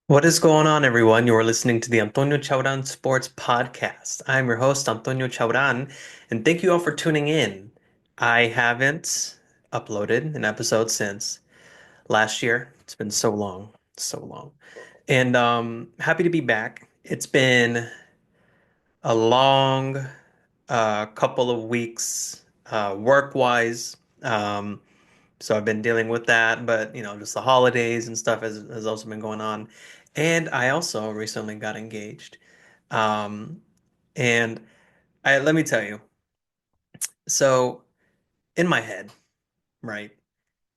What is going on, everyone? You're listening to the Antonio Chauran Sports Podcast. I'm your host, Antonio Chauran, and thank you all for tuning in. I haven't uploaded an episode since last year. It's been so long, so long. And happy to be back. It's been a long couple of weeks work-wise. So I've been dealing with that, but just the holidays and stuff has also been going on. And I also recently got engaged. Um, and let me tell you, so in my head, right,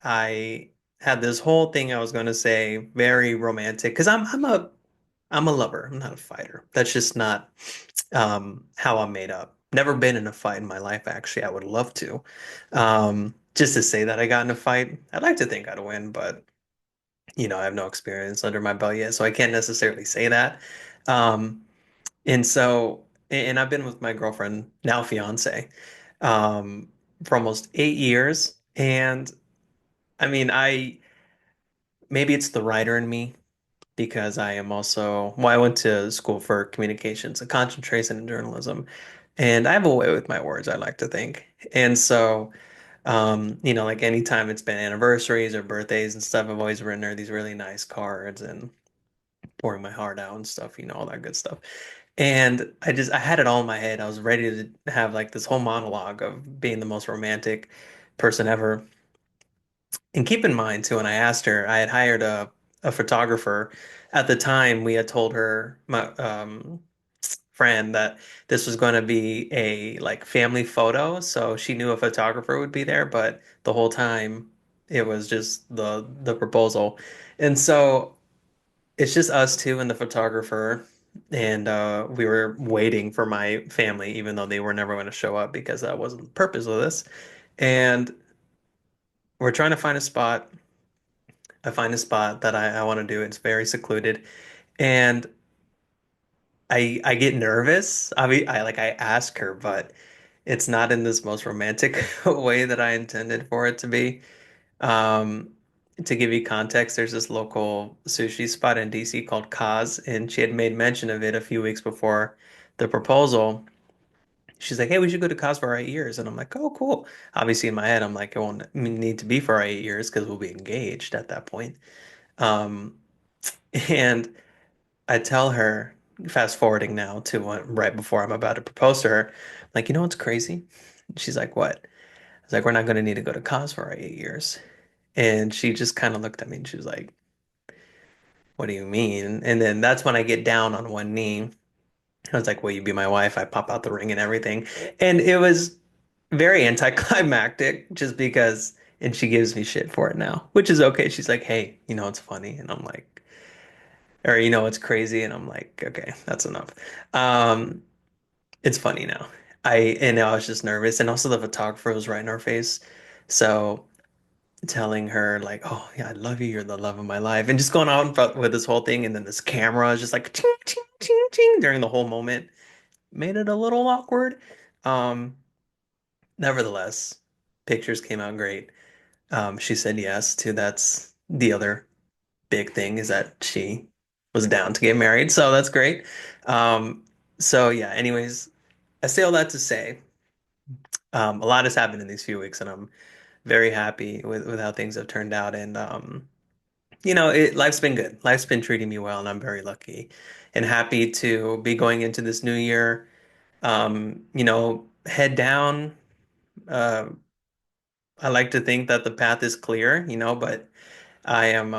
I had this whole thing I was going to say, very romantic, because I'm a lover. I'm not a fighter. That's just not how I'm made up. Never been in a fight in my life, actually. I would love to. Just to say that I got in a fight, I'd like to think I'd win, but I have no experience under my belt yet, so I can't necessarily say that. Um, and so, and I've been with my girlfriend, now fiance, um, for almost 8 years. And I mean, maybe it's the writer in me because I am also, well, I went to school for communications, a concentration in journalism, and I have a way with my words, I like to think. And so, like anytime it's been anniversaries or birthdays and stuff, I've always written her these really nice cards and pouring my heart out and stuff, all that good stuff. And I had it all in my head. I was ready to have like this whole monologue of being the most romantic person ever. And keep in mind too, when I asked her, I had hired a photographer. At the time, we had told her, my friend, that this was going to be a like family photo, so she knew a photographer would be there, but the whole time it was just the proposal. And so it's just us two and the photographer, and we were waiting for my family, even though they were never going to show up because that wasn't the purpose of this. And we're trying to find a spot. I find a spot that I want to do. It's very secluded, and I get nervous. I ask her, but it's not in this most romantic way that I intended for it to be. Um, to give you context, there's this local sushi spot in DC called Kaz, and she had made mention of it a few weeks before the proposal. She's like, "Hey, we should go to Kaz for our 8 years," and I'm like, "Oh, cool." Obviously, in my head, I'm like, "It won't need to be for our 8 years because we'll be engaged at that point." Um, and I tell her, fast forwarding now to right before I'm about to propose to her, like, "You know what's crazy?" She's like, "What?" I was like, "We're not going to need to go to Kaz for our 8 years." And she just kind of looked at me and she was like, "What do you mean?" And then that's when I get down on one knee. I was like, "Will you be my wife?" I pop out the ring and everything. And it was very anticlimactic just because, and she gives me shit for it now, which is okay. She's like, "Hey, it's funny." And I'm like, or it's crazy. And I'm like, "Okay, that's enough." Um, it's funny now. I was just nervous. And also the photographer was right in our face. So telling her like, "Oh yeah, I love you. You're the love of my life," and just going on with this whole thing, and then this camera is just like ching, ching, ching, ching during the whole moment, made it a little awkward. Um, Nevertheless, pictures came out great. She said yes to that's the other big thing is that she was down to get married, so that's great. Um, so yeah. Anyways, I say all that to say, a lot has happened in these few weeks, and I'm very happy with how things have turned out, and life's been good. Life's been treating me well, and I'm very lucky and happy to be going into this new year. Head down. Uh, I like to think that the path is clear, but I am.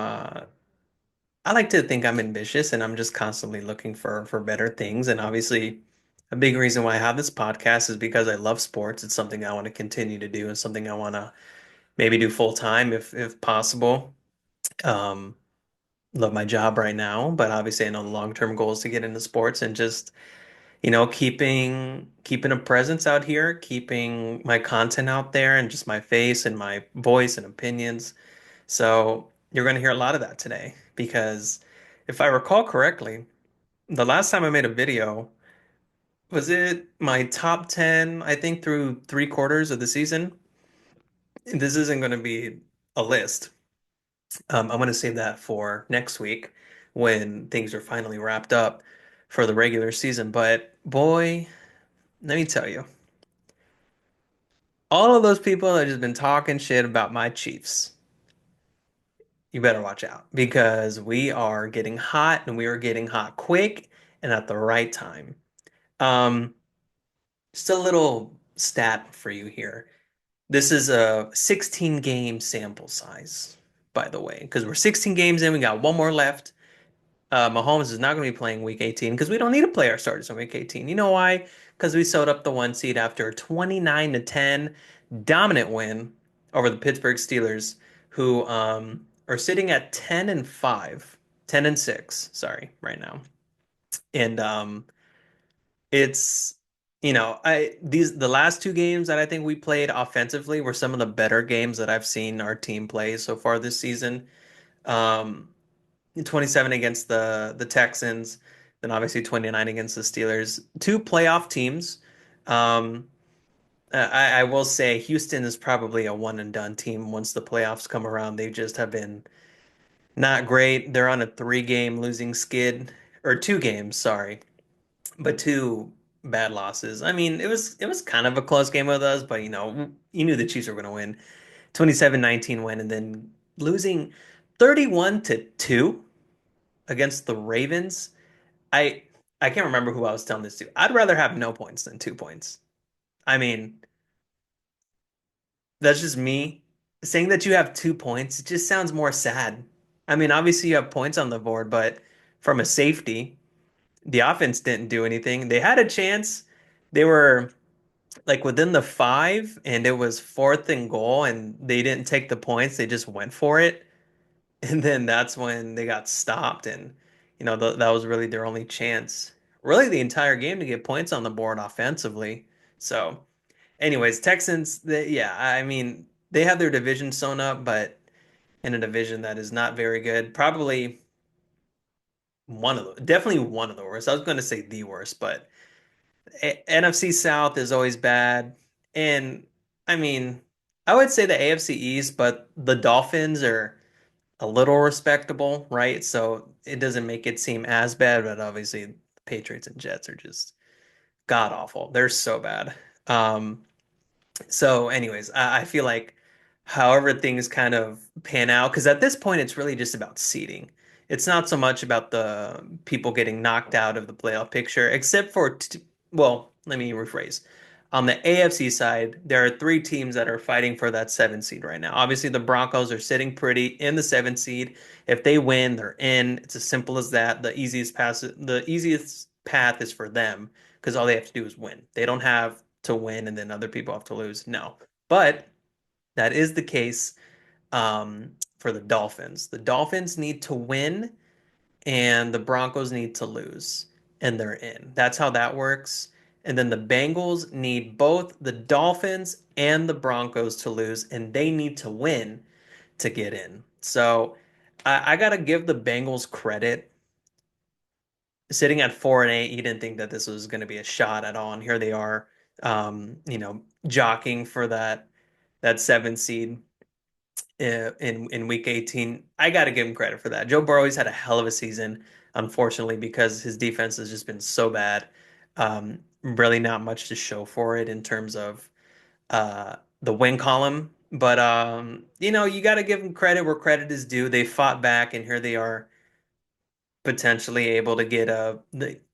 I like to think I'm ambitious, and I'm just constantly looking for better things. And obviously, a big reason why I have this podcast is because I love sports. It's something I want to continue to do, and something I want to maybe do full time if possible. Um, Love my job right now, but obviously I know the long-term goal is to get into sports and just, keeping a presence out here, keeping my content out there and just my face and my voice and opinions. So you're going to hear a lot of that today because if I recall correctly, the last time I made a video, was it my top 10, I think through 3 quarters of the season? This isn't going to be a list. I'm going to save that for next week when things are finally wrapped up for the regular season. But boy, let me tell you, all of those people that have just been talking shit about my Chiefs, you better watch out because we are getting hot and we are getting hot quick and at the right time. Um, just a little stat for you here. This is a 16 game sample size, by the way, because we're 16 games in, we got one more left. Mahomes is not going to be playing week 18 because we don't need to play our starters on week 18. You know why? Because we sewed up the one seed after a 29 to 10 dominant win over the Pittsburgh Steelers, who are sitting at 10 and 5, 10 and 6, sorry, right now. And it's I these the last two games that I think we played offensively were some of the better games that I've seen our team play so far this season. Um, 27 against the Texans, then obviously 29 against the Steelers. Two playoff teams. Um, I will say Houston is probably a one and done team once the playoffs come around. They just have been not great. They're on a three-game losing skid, or two games, sorry, but two bad losses. I mean, it was kind of a close game with us, but you knew the Chiefs were going to win. 27-19 win, and then losing 31 to 2 against the Ravens. I I can't remember who I was telling this to. I'd rather have no points than 2 points. I mean, that's just me. Saying that you have 2 points, it just sounds more sad. I mean, obviously you have points on the board, but from a safety, the offense didn't do anything. They had a chance. They were like within the five, and it was fourth and goal, and they didn't take the points. They just went for it. And then that's when they got stopped, and that was really their only chance, really the entire game to get points on the board offensively. So, anyways, Texans, yeah, I mean, they have their division sewn up, but in a division that is not very good. Probably definitely one of the worst. I was going to say the worst, but NFC South is always bad. And I mean, I would say the AFC East, but the Dolphins are a little respectable, right? So it doesn't make it seem as bad, but obviously the Patriots and Jets are just god awful. They're so bad. Um, so, anyways, I feel like however things kind of pan out, because at this point it's really just about seeding. It's not so much about the people getting knocked out of the playoff picture, except for, well, let me rephrase. On the AFC side, there are three teams that are fighting for that seven seed right now. Obviously, the Broncos are sitting pretty in the seven seed. If they win, they're in. It's as simple as that. The easiest path is for them because all they have to do is win. They don't have to win and then other people have to lose. No. But that is the case for the Dolphins. The Dolphins need to win and the Broncos need to lose, and they're in. That's how that works. And then the Bengals need both the Dolphins and the Broncos to lose, and they need to win to get in. So I got to give the Bengals credit. Sitting at 4-8, you didn't think that this was going to be a shot at all, and here they are, jockeying for that seven seed in week 18. I got to give him credit for that. Joe Burrow's had a hell of a season, unfortunately, because his defense has just been so bad. Really not much to show for it in terms of the win column. But you got to give him credit where credit is due. They fought back, and here they are potentially able to get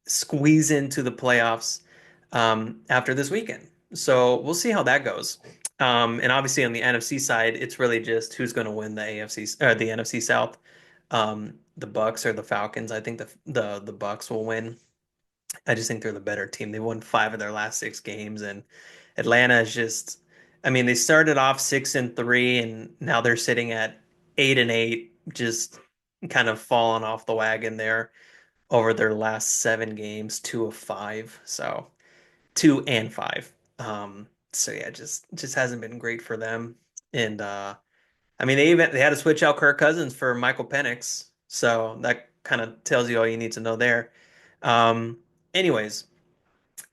squeeze into the playoffs after this weekend. So we'll see how that goes. And obviously on the NFC side, it's really just who's going to win the NFC South. The Bucks or the Falcons. I think the Bucks will win. I just think they're the better team. They won five of their last six games, and Atlanta is just. I mean, they started off 6-3, and now they're sitting at 8-8, just kind of falling off the wagon there over their last seven games, two of five. So 2 and 5. So yeah, just hasn't been great for them. And I mean they had to switch out Kirk Cousins for Michael Penix. So that kind of tells you all you need to know there. Um, anyways,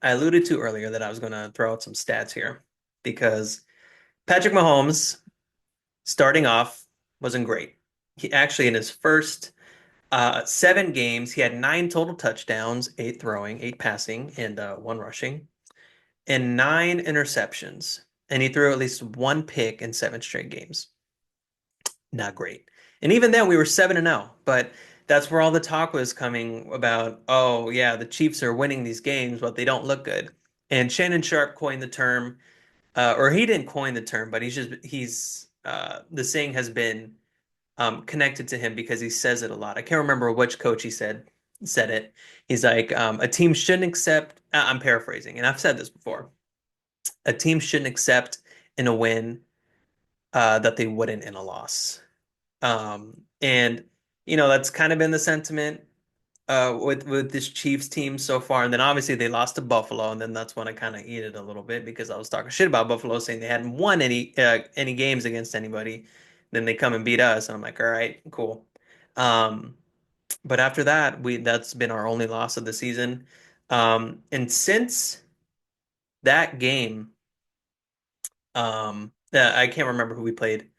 I alluded to earlier that I was gonna throw out some stats here because Patrick Mahomes starting off wasn't great. He actually in his first 7 games. He had 9 total touchdowns, 8 throwing, 8 passing, and 1 rushing, and 9 interceptions. And he threw at least 1 pick in 7 straight games. Not great. And even then, we were 7-0. But that's where all the talk was coming about. Oh yeah, the Chiefs are winning these games, but they don't look good. And Shannon Sharp coined the term, or he didn't coin the term, but he's the saying has been connected to him because he says it a lot. I can't remember which coach he said it. He's like, a team shouldn't accept. I'm paraphrasing, and I've said this before. A team shouldn't accept in a win that they wouldn't in a loss. And that's kind of been the sentiment with this Chiefs team so far. And then obviously they lost to Buffalo, and then that's when I kind of eat it a little bit because I was talking shit about Buffalo, saying they hadn't won any games against anybody. Then they come and beat us, and I'm like, all right, cool. Um, but after that, we that's been our only loss of the season. And since that game, I can't remember who we played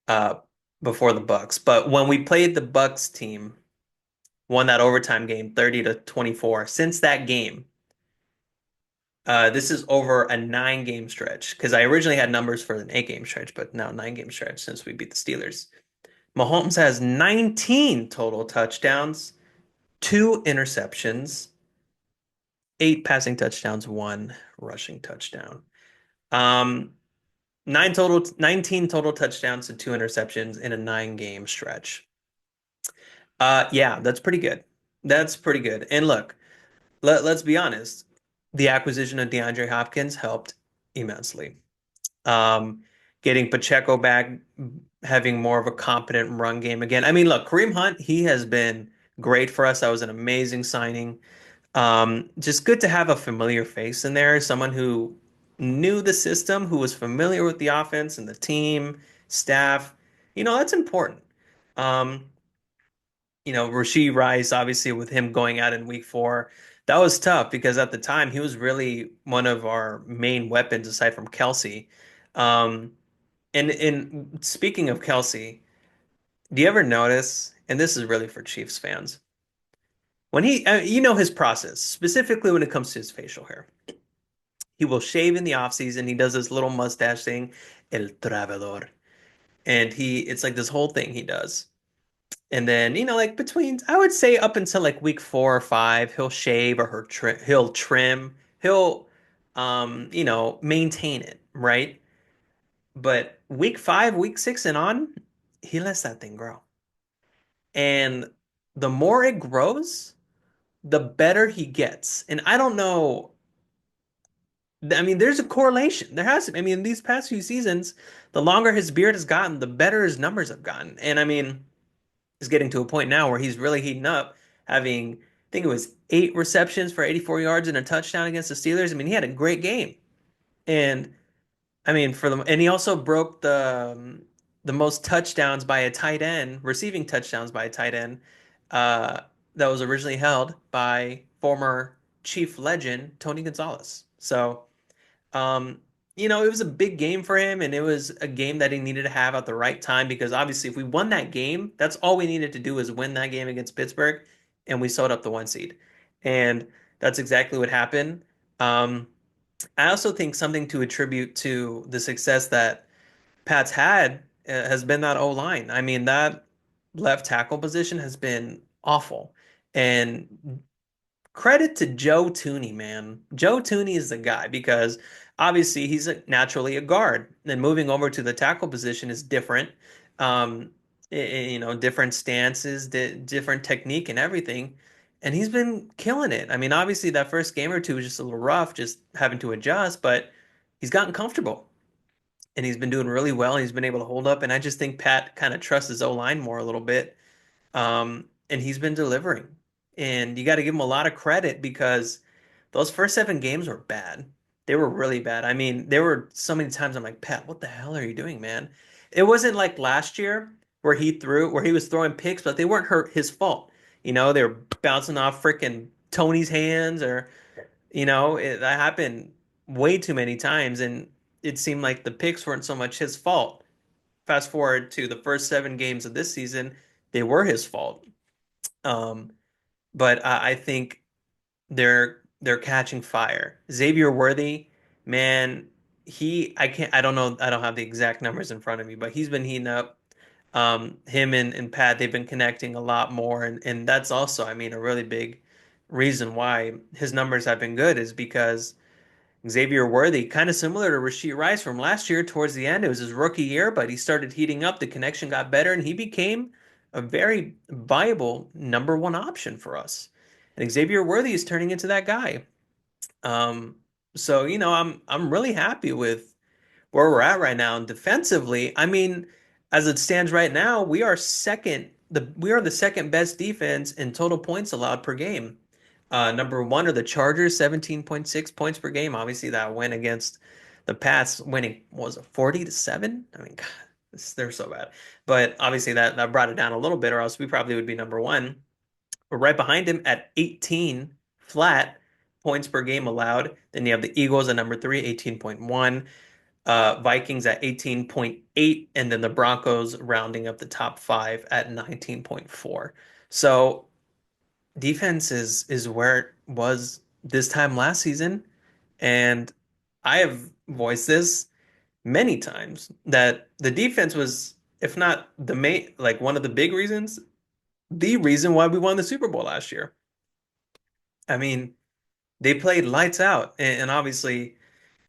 uh before the Bucks, but when we played the Bucks team, won that overtime game 30-24. Since that game, this is over a 9 game stretch because I originally had numbers for an 8 game stretch, but now 9 game stretch since we beat the Steelers. Mahomes has 19 total touchdowns, 2 interceptions, 8 passing touchdowns, 1 rushing touchdown. Um, 19 total touchdowns and 2 interceptions in a 9 game stretch. Yeah, that's pretty good. That's pretty good. And look, let's be honest. The acquisition of DeAndre Hopkins helped immensely. Um, Getting Pacheco back, having more of a competent run game again. I mean, look, Kareem Hunt, he has been great for us. That was an amazing signing. Just good to have a familiar face in there, someone who knew the system, who was familiar with the offense and the team, staff. That's important. Um, Rashee Rice, obviously, with him going out in week 4, that was tough because at the time he was really one of our main weapons aside from Kelsey. Um, and speaking of Kelsey, do you ever notice, and this is really for Chiefs fans, when his process, specifically when it comes to his facial hair, he will shave in the off season. He does this little mustache thing, El Travelador, and it's like this whole thing he does. And then, like between, I would say up until like week 4 or 5, he'll shave or he'll trim, he'll, maintain it, right? But week 5, week 6 and on, he lets that thing grow. And the more it grows, the better he gets. And I don't know. I mean, there's a correlation. There has to. I mean, these past few seasons, the longer his beard has gotten, the better his numbers have gotten. And I mean, is getting to a point now where he's really heating up, having, I think it was 8 receptions for 84 yards and a touchdown against the Steelers. I mean, he had a great game. And I mean, and he also broke the most touchdowns by a tight end, receiving touchdowns by a tight end, uh, that was originally held by former Chief legend Tony Gonzalez. So, um, it was a big game for him, and it was a game that he needed to have at the right time because obviously, if we won that game, that's all we needed to do is win that game against Pittsburgh, and we sewed up the 1 seed, and that's exactly what happened. Um, I also think something to attribute to the success that Pat's had has been that O line. I mean, that left tackle position has been awful, and credit to Joe Tooney, man. Joe Tooney is the guy because obviously he's naturally a guard. And moving over to the tackle position is different. Um, different stances, different technique and everything. And he's been killing it. I mean, obviously that first game or two was just a little rough, just having to adjust, but he's gotten comfortable and he's been doing really well. And he's been able to hold up. And I just think Pat kind of trusts his O line more a little bit, and he's been delivering. And you got to give him a lot of credit because those first 7 games were bad. They were really bad. I mean, there were so many times I'm like, Pat, what the hell are you doing, man? It wasn't like last year where he was throwing picks, but they weren't his fault. They were bouncing off freaking Tony's hands, or that happened way too many times, and it seemed like the picks weren't so much his fault. Fast forward to the first 7 games of this season, they were his fault. Um, but I think they're catching fire. Xavier Worthy, man, I don't know, I don't have the exact numbers in front of me, but he's been heating up. Him and Pat, they've been connecting a lot more, and that's also, I mean, a really big reason why his numbers have been good is because Xavier Worthy, kind of similar to Rashid Rice from last year towards the end. It was his rookie year, but he started heating up. The connection got better, and he became a very viable number one option for us. And Xavier Worthy is turning into that guy. Um, so I'm really happy with where we're at right now. And defensively, I mean, as it stands right now, we are the second best defense in total points allowed per game. Number one are the Chargers, 17.6 points per game. Obviously, that win against the Pats, winning what was it 40-7? I mean, God, they're so bad. But obviously that brought it down a little bit, or else we probably would be number one. We're right behind him at 18 flat points per game allowed. Then you have the Eagles at number three, 18.1. Vikings at 18.8, and then the Broncos rounding up the top five at 19.4. So defense is where it was this time last season, and I have voiced this many times that the defense was, if not the main, like one of the big reasons, the reason why we won the Super Bowl last year. I mean, they played lights out, and obviously,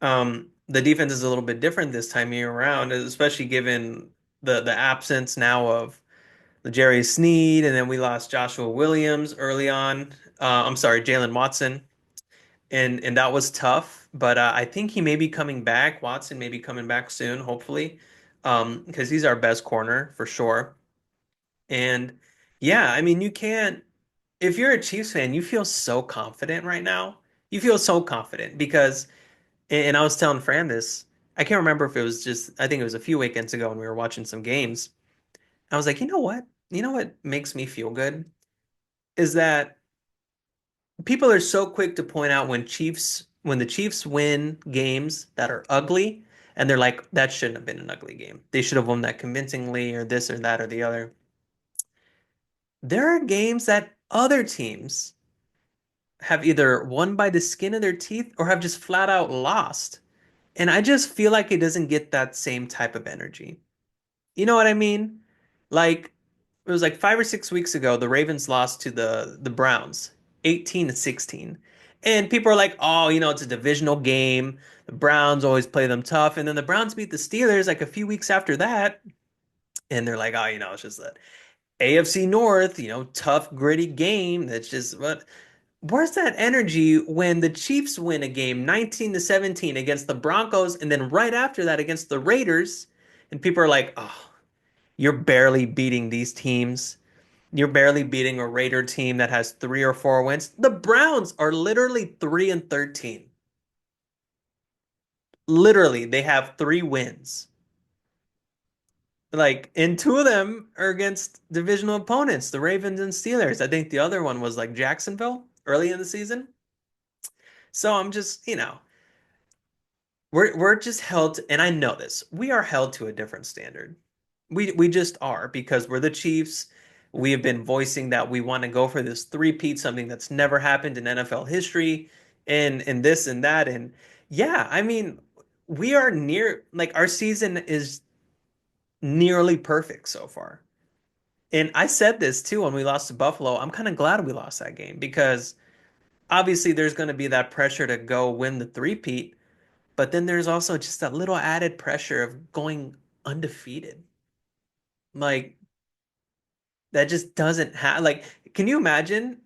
the defense is a little bit different this time year around, especially given the absence now of the Jerry Sneed, and then we lost Joshua Williams early on. I'm sorry, Jalen Watson, and that was tough. But I think he may be coming back. Watson may be coming back soon, hopefully, because he's our best corner for sure. And yeah, I mean, you can't. If you're a Chiefs fan, you feel so confident right now. You feel so confident because, and I was telling Fran this. I can't remember if it was just. I think it was a few weekends ago when we were watching some games. I was like, you know what? You know what makes me feel good is that people are so quick to point out when the Chiefs win games that are ugly, and they're like, that shouldn't have been an ugly game. They should have won that convincingly, or this or that or the other. There are games that other teams have either won by the skin of their teeth or have just flat out lost. And I just feel like it doesn't get that same type of energy. You know what I mean? Like it was like 5 or 6 weeks ago, the Ravens lost to the Browns, 18-16. And people are like, "Oh, it's a divisional game. The Browns always play them tough." And then the Browns beat the Steelers like a few weeks after that, and they're like, "Oh, it's just that AFC North, tough, gritty game. That's just what." Where's that energy when the Chiefs win a game 19-17 against the Broncos, and then right after that against the Raiders, and people are like, "Oh, you're barely beating these teams. You're barely beating a Raider team that has 3 or 4 wins." The Browns are literally 3-13. Literally, they have 3 wins. Like, and two of them are against divisional opponents, the Ravens and Steelers. I think the other one was like Jacksonville early in the season. So I'm just, we're just held to, and I know this. We are held to a different standard. We just are because we're the Chiefs. We have been voicing that we want to go for this three-peat, something that's never happened in NFL history, and this and that. And yeah, I mean, we are near like our season is nearly perfect so far. And I said this too when we lost to Buffalo. I'm kind of glad we lost that game because obviously there's going to be that pressure to go win the three-peat, but then there's also just that little added pressure of going undefeated. Like that just doesn't have like can you imagine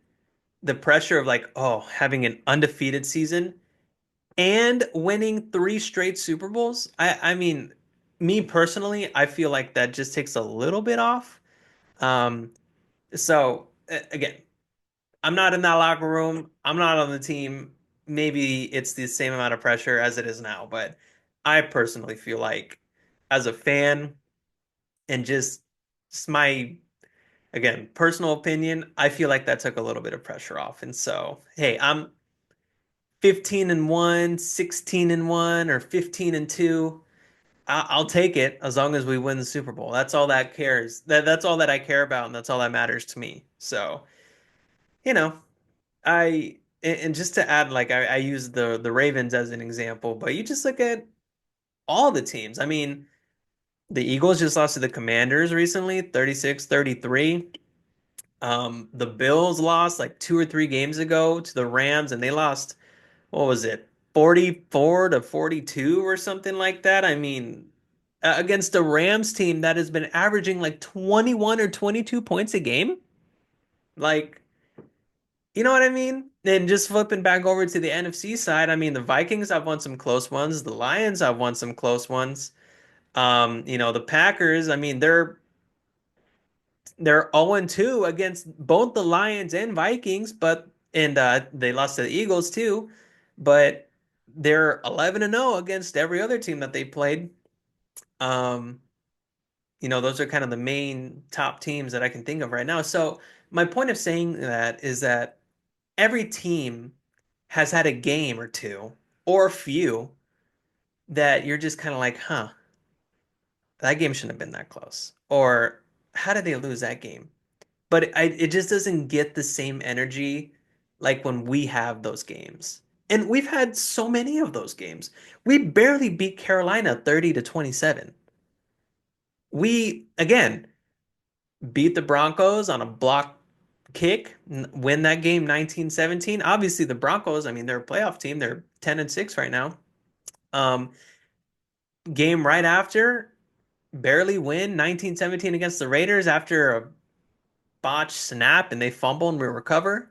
the pressure of like oh having an undefeated season and winning 3 straight Super Bowls? I mean me personally I feel like that just takes a little bit off. So again, I'm not in that locker room. I'm not on the team. Maybe it's the same amount of pressure as it is now, but I personally feel like as a fan and just my again, personal opinion, I feel like that took a little bit of pressure off. And so, hey, I'm 15-1, 16-1, or 15-2. I'll take it as long as we win the Super Bowl. That's all that cares. That's all that I care about, and that's all that matters to me. So, you know, and just to add, like I use the Ravens as an example, but you just look at all the teams. I mean, the Eagles just lost to the Commanders recently, 36-33. The Bills lost like 2 or 3 games ago to the Rams, and they lost, what was it, 44-42 or something like that. I mean, against a Rams team that has been averaging like 21 or 22 points a game. Like, you know what I mean? And just flipping back over to the NFC side, I mean, the Vikings have won some close ones. The Lions have won some close ones. The Packers, I mean, they're 0-2 against both the Lions and Vikings, but and they lost to the Eagles too, but they're 11-0 against every other team that they played. Um, those are kind of the main top teams that I can think of right now. So my point of saying that is that every team has had a game or two or a few that you're just kind of like, huh, that game shouldn't have been that close. Or how did they lose that game? But it just doesn't get the same energy like when we have those games. And we've had so many of those games. We barely beat Carolina 30-27. We, again, beat the Broncos on a block kick, win that game 19-17. Obviously, the Broncos, I mean, they're a playoff team. They're 10-6 right now. Um, Game right after, barely win 19-17 against the Raiders after a botched snap and they fumble and we recover.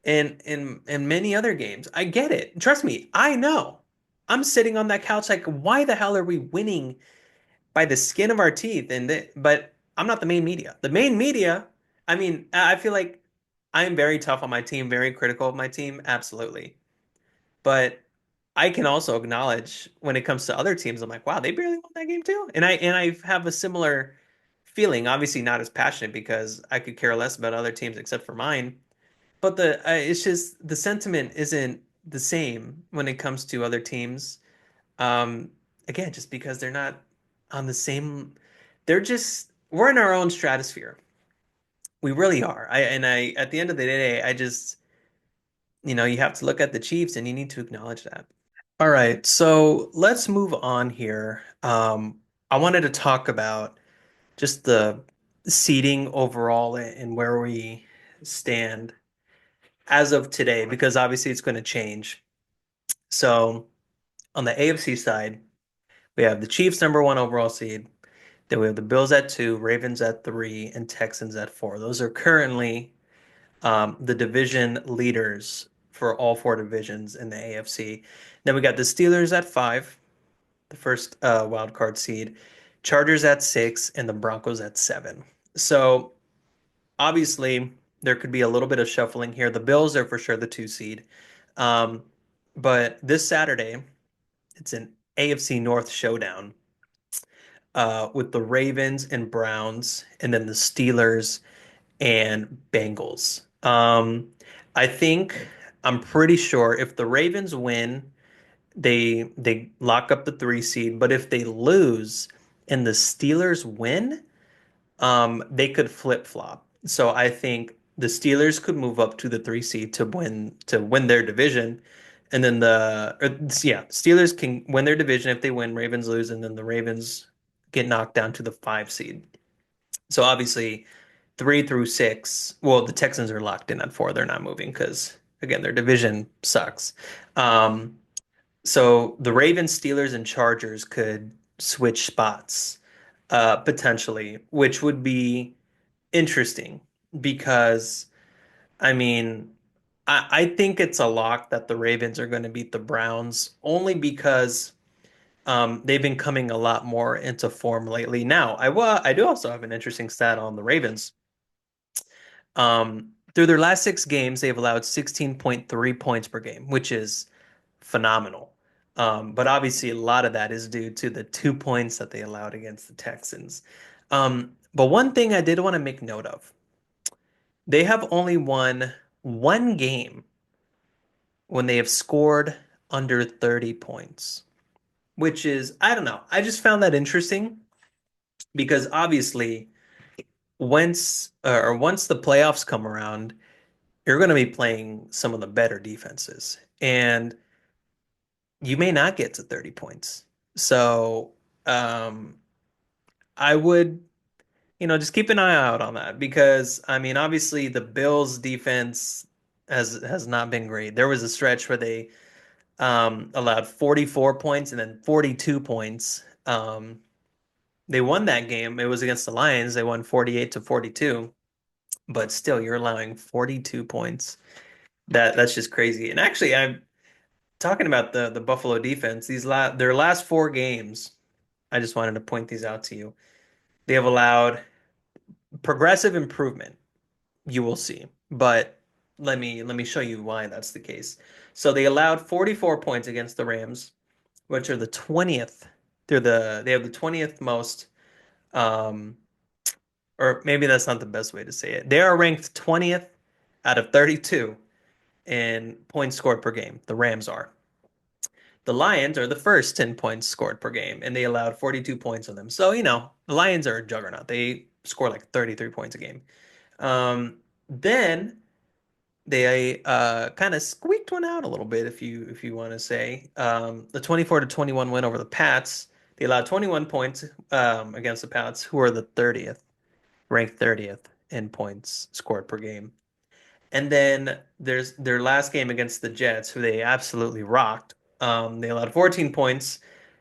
And many other games. I get it. Trust me, I know. I'm sitting on that couch like, why the hell are we winning by the skin of our teeth? But I'm not the main media. The main media, I mean, I feel like I'm very tough on my team, very critical of my team, absolutely. But I can also acknowledge when it comes to other teams, I'm like, wow, they barely won that game too. And I have a similar feeling, obviously not as passionate because I could care less about other teams except for mine. But it's just the sentiment isn't the same when it comes to other teams. Um, Again, just because they're not on the same, we're in our own stratosphere. We really are. At the end of the day, you have to look at the Chiefs and you need to acknowledge that. All right, so let's move on here. I wanted to talk about just the seating overall and where we stand as of today, because obviously it's going to change. So on the AFC side, we have the Chiefs number one overall seed. Then we have the Bills at two, Ravens at three, and Texans at four. Those are currently the division leaders for all four divisions in the AFC. Then we got the Steelers at five, the first wild card seed, Chargers at six, and the Broncos at seven. So obviously there could be a little bit of shuffling here. The Bills are for sure the two seed. Um, but this Saturday, it's an AFC North showdown with the Ravens and Browns, and then the Steelers and Bengals. I think I'm pretty sure if the Ravens win, they lock up the three seed. But if they lose and the Steelers win, they could flip flop. So I think the Steelers could move up to the three seed to win their division, and then Steelers can win their division if they win. Ravens lose, and then the Ravens get knocked down to the five seed. So obviously, 3 through 6. Well, the Texans are locked in at four. They're not moving because again, their division sucks. Um, so the Ravens, Steelers, and Chargers could switch spots potentially, which would be interesting because I mean, I think it's a lock that the Ravens are going to beat the Browns only because they've been coming a lot more into form lately. Now, I do also have an interesting stat on the Ravens. Through their last 6 games, they've allowed 16.3 points per game, which is phenomenal. But obviously, a lot of that is due to the 2 points that they allowed against the Texans. But one thing I did want to make note of, they have only won one game when they have scored under 30 points, which is, I don't know. I just found that interesting because obviously, once the playoffs come around, you're going to be playing some of the better defenses, and you may not get to 30 points. So, um, I would, just keep an eye out on that because I mean, obviously the Bills defense has not been great. There was a stretch where they allowed 44 points and then 42 points. They won that game. It was against the Lions. They won 48 to 42, but still you're allowing 42 points. That's just crazy. And actually, I'm talking about the Buffalo defense. Their last four games, I just wanted to point these out to you. They have allowed progressive improvement. You will see. But let me show you why that's the case. So they allowed 44 points against the Rams, which are the 20th. They have the 20th most um or maybe that's not the best way to say it. They are ranked 20th out of 32 in points scored per game. The Rams are. The Lions are the first 10 points scored per game, and they allowed 42 points on them. So, the Lions are a juggernaut. They score like 33 points a game. Then they kind of squeaked one out a little bit, if you want to say. The 24 to 21 win over the Pats. They allowed 21 points against the Pats, who are the 30th, ranked 30th in points scored per game. And then there's their last game against the Jets, who they absolutely rocked. They allowed 14 points,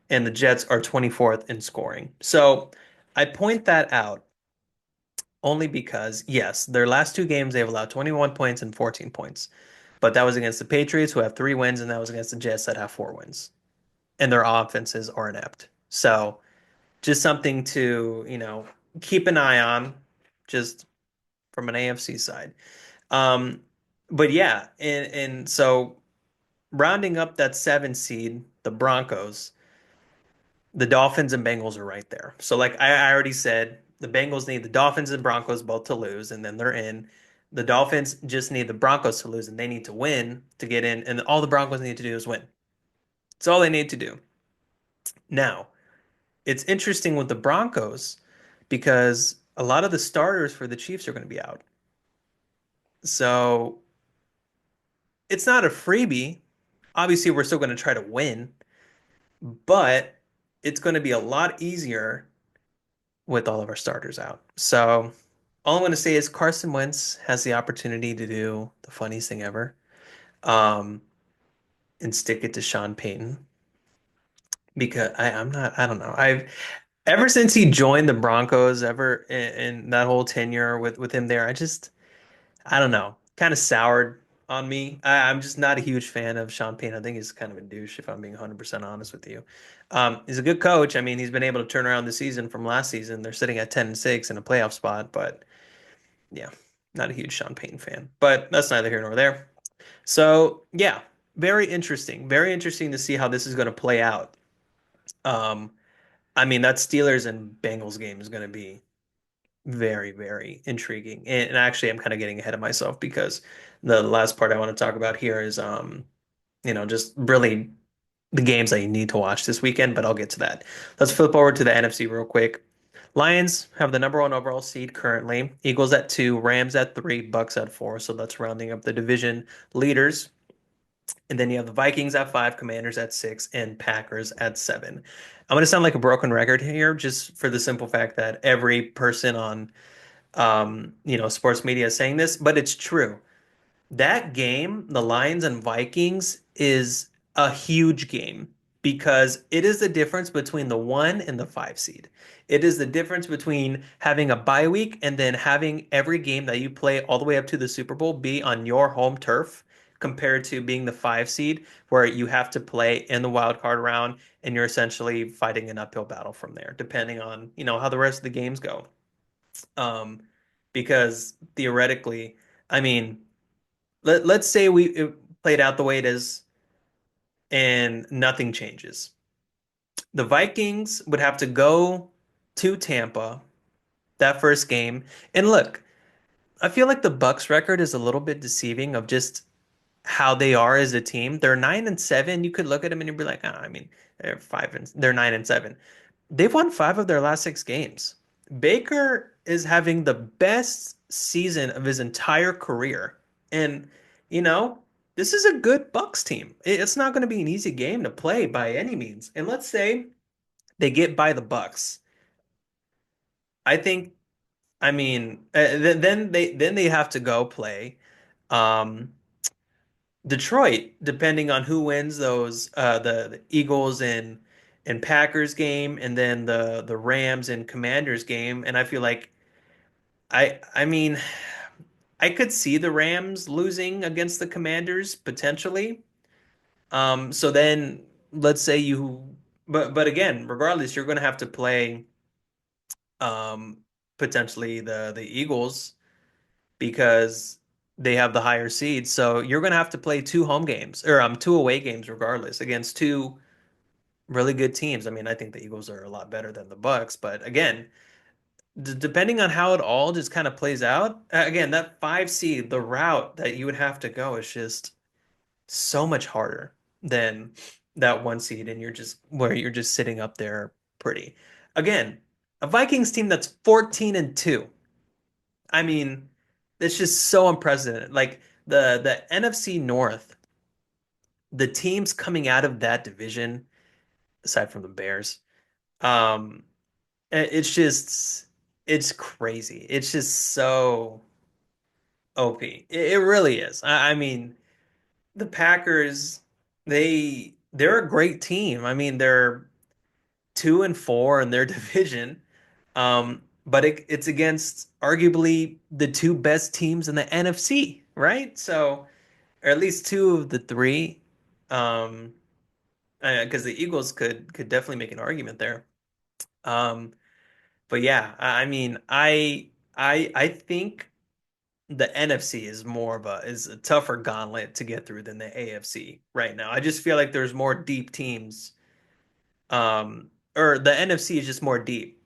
and the Jets are 24th in scoring. So I point that out only because, yes, their last two games they've allowed 21 points and 14 points. But that was against the Patriots, who have three wins, and that was against the Jets that have four wins. And their offenses are inept. So just something to, keep an eye on, just from an AFC side. Um, but yeah, and so rounding up that seven seed, the Broncos, the Dolphins and Bengals are right there. So like I already said, the Bengals need the Dolphins and Broncos both to lose, and then they're in. The Dolphins just need the Broncos to lose, and they need to win to get in. And all the Broncos need to do is win. It's all they need to do. Now, it's interesting with the Broncos because a lot of the starters for the Chiefs are going to be out. So it's not a freebie. Obviously, we're still going to try to win, but it's going to be a lot easier with all of our starters out. So all I'm going to say is Carson Wentz has the opportunity to do the funniest thing ever, um, and stick it to Sean Payton because I don't know. I've ever since he joined the Broncos, ever in that whole tenure with him there, I don't know, kind of soured on me. I'm just not a huge fan of Sean Payton. I think he's kind of a douche, if I'm being 100% honest with you. He's a good coach. I mean, he's been able to turn around the season from last season. They're sitting at 10-6 in a playoff spot, but yeah, not a huge Sean Payton fan. But that's neither here nor there. So yeah, very interesting. Very interesting to see how this is going to play out. Um, I mean, that Steelers and Bengals game is going to be very, very intriguing. And actually, I'm kind of getting ahead of myself because the last part I want to talk about here is, just really the games that you need to watch this weekend, but I'll get to that. Let's flip over to the NFC real quick. Lions have the number one overall seed currently. Eagles at two, Rams at three, Bucks at four. So that's rounding up the division leaders. And then you have the Vikings at five, Commanders at six, and Packers at seven. I'm going to sound like a broken record here, just for the simple fact that every person on sports media is saying this, but it's true. That game, the Lions and Vikings, is a huge game because it is the difference between the one and the five seed. It is the difference between having a bye week and then having every game that you play all the way up to the Super Bowl be on your home turf compared to being the five seed where you have to play in the wild card round and you're essentially fighting an uphill battle from there, depending on, how the rest of the games go. Um, because theoretically, I mean, let's say it played out the way it is and nothing changes. The Vikings would have to go to Tampa that first game. And look, I feel like the Bucks record is a little bit deceiving of just how they are as a team. They're 9-7. You could look at them and you'd be like, I mean, they're 9-7. They've won five of their last six games. Baker is having the best season of his entire career And, you know, this is a good Bucks team. It's not going to be an easy game to play by any means. And let's say they get by the Bucks. I think, I mean, then they have to go play um, Detroit, depending on who wins those the Eagles and Packers game, and then the Rams and Commanders game. And I feel like I mean, I could see the Rams losing against the Commanders potentially. So then let's say but again, regardless, you're going to have to play um, potentially the Eagles because they have the higher seed. So you're going to have to play two home games or two away games regardless against two really good teams. I mean, I think the Eagles are a lot better than the Bucks, but again, d depending on how it all just kind of plays out, again, that five seed, the route that you would have to go is just so much harder than that one seed, and you're just sitting up there pretty. Again, a Vikings team that's 14-2. I mean, it's just so unprecedented. Like the NFC North, the teams coming out of that division, aside from the Bears, um, it's just it's crazy. It's just so OP. It really is. I mean, the Packers, they're a great team. I mean, they're 2-4 in their division. But it's against arguably the two best teams in the NFC, right? So, or at least two of the three. Um, because the Eagles could definitely make an argument there. Um, but yeah, I mean, I think the NFC is a tougher gauntlet to get through than the AFC right now. I just feel like there's more deep teams. Or the NFC is just more deep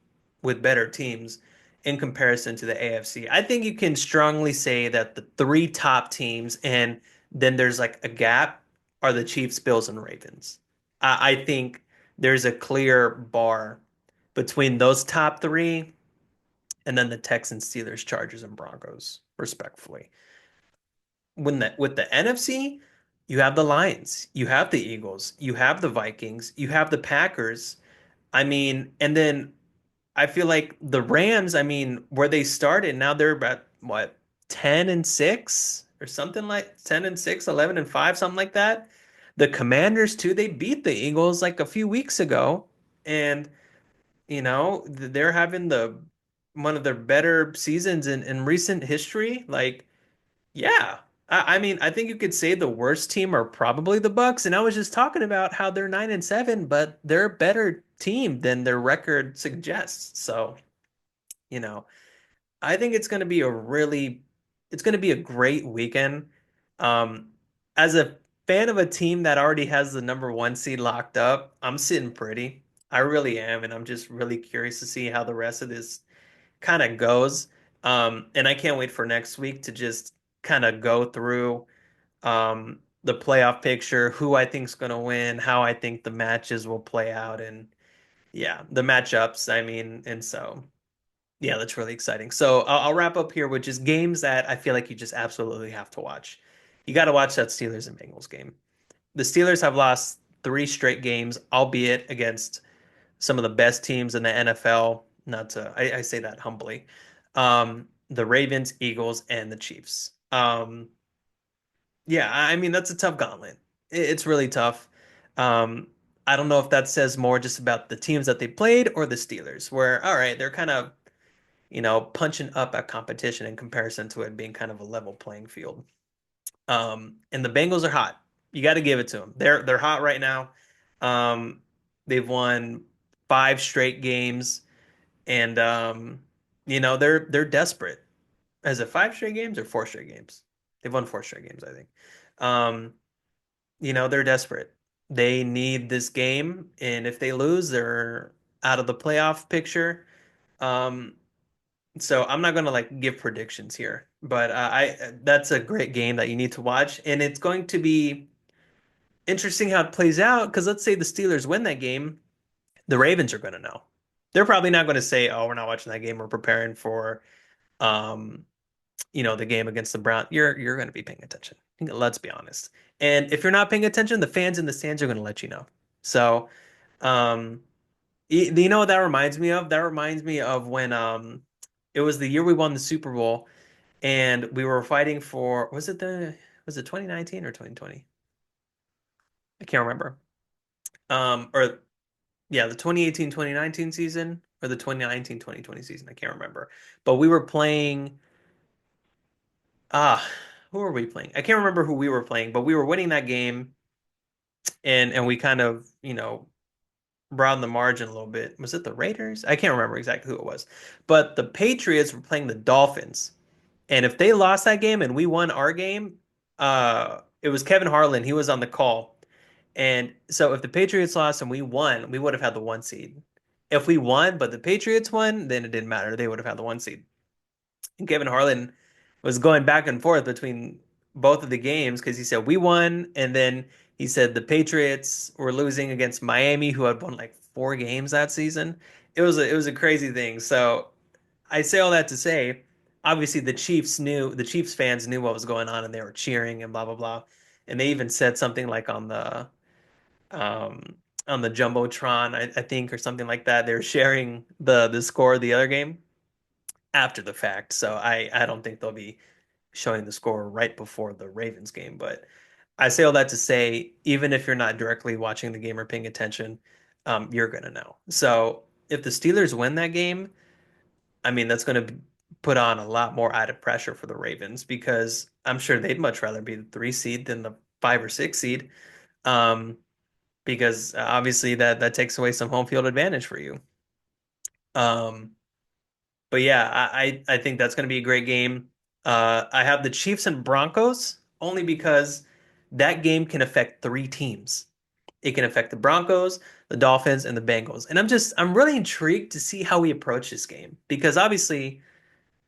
with better teams in comparison to the AFC. I think you can strongly say that the three top teams, and then there's like a gap, are the Chiefs, Bills, and Ravens. I think there's a clear bar between those top three and then the Texans, Steelers, Chargers, and Broncos, respectfully. With the NFC, you have the Lions, you have the Eagles, you have the Vikings, you have the Packers. I mean, and then I feel like the Rams, I mean, where they started, now they're about what, 10-6 or something like 10-6, 11-5, something like that. The Commanders too, they beat the Eagles like a few weeks ago, and they're having the one of their better seasons in recent history. Like, yeah. I mean, I think you could say the worst team are probably the Bucks, and I was just talking about how they're 9-7, but they're a better team than their record suggests. So, you know, I think it's going to be a great weekend. Um, as a fan of a team that already has the number one seed locked up, I'm sitting pretty. I really am, and I'm just really curious to see how the rest of this kind of goes. And I can't wait for next week to just kind of go through the playoff picture, who I think is going to win, how I think the matches will play out, and yeah, the matchups. I mean, and so yeah, that's really exciting. So I'll wrap up here with just games that I feel like you just absolutely have to watch. You got to watch that Steelers and Bengals game. The Steelers have lost three straight games, albeit against some of the best teams in the NFL. Not to, I say that humbly. The Ravens, Eagles, and the Chiefs. Yeah, I mean that's a tough gauntlet. It's really tough. Um, I don't know if that says more just about the teams that they played or the Steelers, where all right, they're kind of punching up at competition in comparison to it being kind of a level playing field. And the Bengals are hot. You got to give it to them. They're hot right now. Um, they've won five straight games, and they're desperate. Is it five straight games or four straight games? They've won four straight games, I think. Um, they're desperate. They need this game, and if they lose, they're out of the playoff picture. Um, so I'm not gonna like give predictions here, but I that's a great game that you need to watch, and it's going to be interesting how it plays out because let's say the Steelers win that game, the Ravens are going to know. They're probably not going to say, "Oh, we're not watching that game. We're preparing for um, the game against the Browns, you're going to be paying attention. Let's be honest. And if you're not paying attention, the fans in the stands are going to let you know. So, um, you know what that reminds me of? That reminds me of when it was the year we won the Super Bowl and we were fighting for was it 2019 or 2020? I can't remember. Or yeah, the 2018-2019 season or the 2019-2020 season. I can't remember. But we were playing ah, who were we playing? I can't remember who we were playing, but we were winning that game and we kind of, broadened the margin a little bit. Was it the Raiders? I can't remember exactly who it was. But the Patriots were playing the Dolphins. And if they lost that game and we won our game, it was Kevin Harlan. He was on the call. And so if the Patriots lost and we won, we would have had the one seed. If we won, but the Patriots won, then it didn't matter. They would have had the one seed. And Kevin Harlan was going back and forth between both of the games because he said we won, and then he said the Patriots were losing against Miami, who had won like four games that season. It was a crazy thing. So I say all that to say, obviously the Chiefs fans knew what was going on, and they were cheering and blah blah blah. And they even said something like um on the Jumbotron, I think, or something like that. They were sharing the score of the other game after the fact. So I don't think they'll be showing the score right before the Ravens game. But I say all that to say, even if you're not directly watching the game or paying attention, you're gonna know. So if the Steelers win that game, I mean that's gonna put on a lot more added pressure for the Ravens because I'm sure they'd much rather be the three seed than the five or six seed. Um, because obviously that takes away some home field advantage for you. Um, But yeah, I think that's going to be a great game. I have the Chiefs and Broncos only because that game can affect three teams. It can affect the Broncos, the Dolphins, and the Bengals. And I'm really intrigued to see how we approach this game because obviously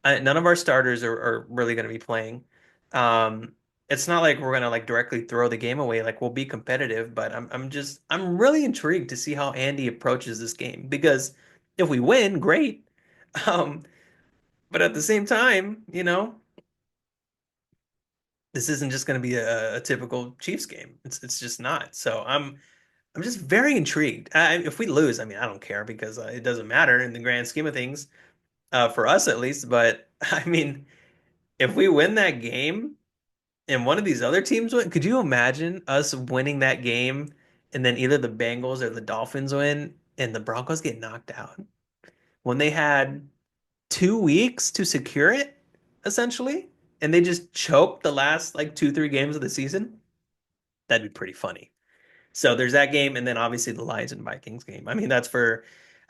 none of our starters are really going to be playing. Um, it's not like we're going to like directly throw the game away. Like we'll be competitive, but I'm really intrigued to see how Andy approaches this game because if we win, great. Um, but at the same time, this isn't just going to be a typical Chiefs game. It's just not. So I'm just very intrigued. If we lose, I mean, I don't care because it doesn't matter in the grand scheme of things, for us at least. But I mean, if we win that game and one of these other teams win, could you imagine us winning that game and then either the Bengals or the Dolphins win and the Broncos get knocked out when they had 2 weeks to secure it, essentially, and they just choked the last like two, 3 games of the season, that'd be pretty funny. So there's that game, and then obviously the Lions and Vikings game. I mean, I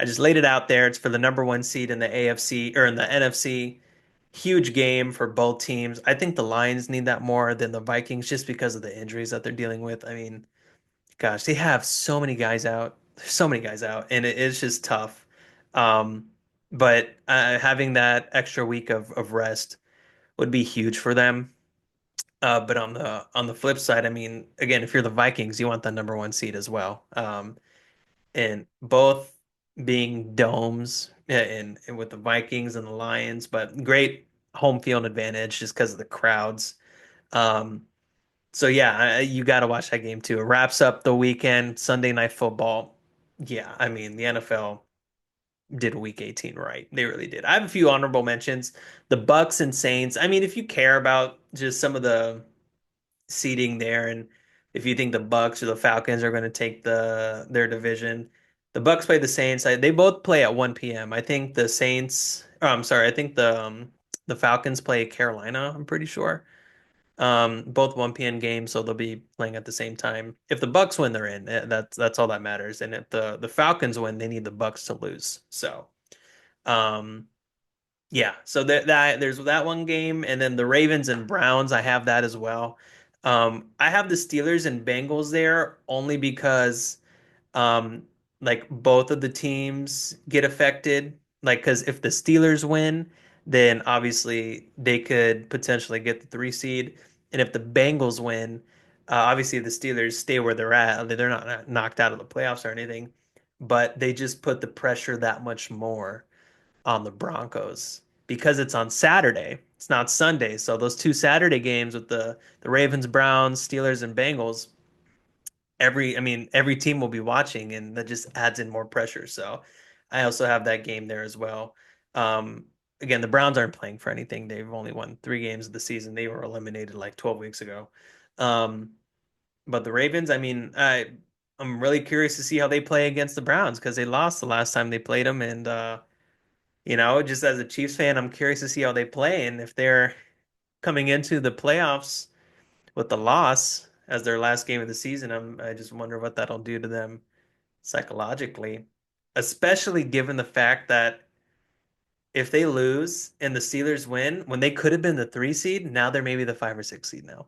just laid it out there. It's for the number one seed in the AFC or in the NFC. Huge game for both teams. I think the Lions need that more than the Vikings just because of the injuries that they're dealing with. I mean, gosh, they have so many guys out. There's so many guys out, and it is just tough. Um, but having that extra week of rest would be huge for them. But on the flip side, I mean, again, if you're the Vikings, you want the number one seed as well. And both being domes and with the Vikings and the Lions, but great home field advantage just because of the crowds. Um, so yeah, you got to watch that game too. It wraps up the weekend, Sunday Night Football. Yeah, I mean, the NFL did week 18 right. They really did. I have a few honorable mentions. The Bucks and Saints. I mean, if you care about just some of the seeding there and if you think the Bucks or the Falcons are going to take their division, the Bucks play the Saints. They both play at 1 p.m. I think the Saints, oh, I'm sorry, I think the Falcons play Carolina, I'm pretty sure. Both 1 p.m. games, so they'll be playing at the same time. If the Bucks win, they're in. That's all that matters. And if the Falcons win, they need the Bucks to lose. So, um, yeah. So there's that one game, and then the Ravens and Browns. I have that as well. I have the Steelers and Bengals there only because um, like both of the teams get affected. Like, because if the Steelers win, then obviously they could potentially get the three seed. And if the Bengals win, obviously the Steelers stay where they're at. They're not knocked out of the playoffs or anything, but they just put the pressure that much more on the Broncos because it's on Saturday. It's not Sunday. So those two Saturday games with the Ravens, Browns, Steelers, and Bengals, every team will be watching, and that just adds in more pressure. So I also have that game there as well. Um, Again, the Browns aren't playing for anything. They've only won 3 games of the season. They were eliminated like 12 weeks ago. Um, but the Ravens, I'm really curious to see how they play against the Browns because they lost the last time they played them, and just as a Chiefs fan, I'm curious to see how they play and if they're coming into the playoffs with the loss as their last game of the season. I just wonder what that'll do to them psychologically, especially given the fact that if they lose and the Steelers win, when they could have been the 3 seed, now they're maybe the 5 or 6 seed now,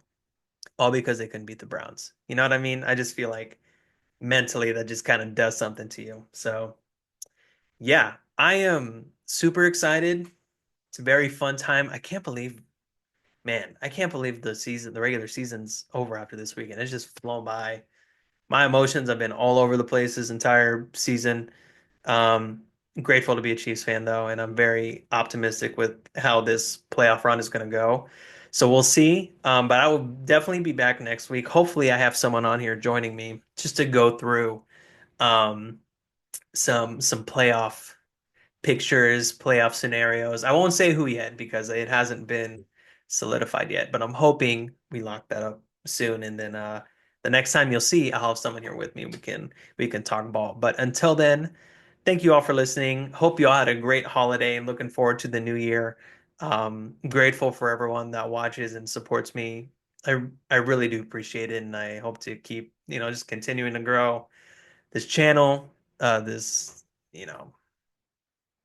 all because they couldn't beat the Browns. You know what I mean? I just feel like mentally that just kind of does something to you. So, yeah, I am super excited. It's a very fun time. I can't believe the regular season's over after this weekend. It's just flown by. My emotions have been all over the place this entire season. Um, Grateful to be a Chiefs fan though, and I'm very optimistic with how this playoff run is going to go. So we'll see. But I will definitely be back next week. Hopefully, I have someone on here joining me just to go through um, some playoff pictures, playoff scenarios. I won't say who yet because it hasn't been solidified yet, but I'm hoping we lock that up soon. And then the next time you'll see, I'll have someone here with me. We can talk ball. But until then, thank you all for listening. Hope you all had a great holiday and looking forward to the new year. Grateful for everyone that watches and supports me. I really do appreciate it, and I hope to keep, just continuing to grow this channel, this, you know,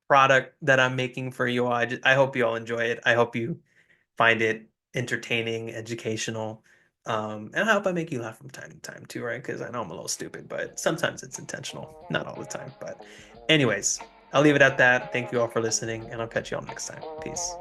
product that I'm making for you all. I hope you all enjoy it. I hope you find it entertaining, educational. And I hope I make you laugh from time to time too, right? Because I know I'm a little stupid, but sometimes it's intentional, not all the time. But, anyways, I'll leave it at that. Thank you all for listening, and I'll catch you all next time. Peace.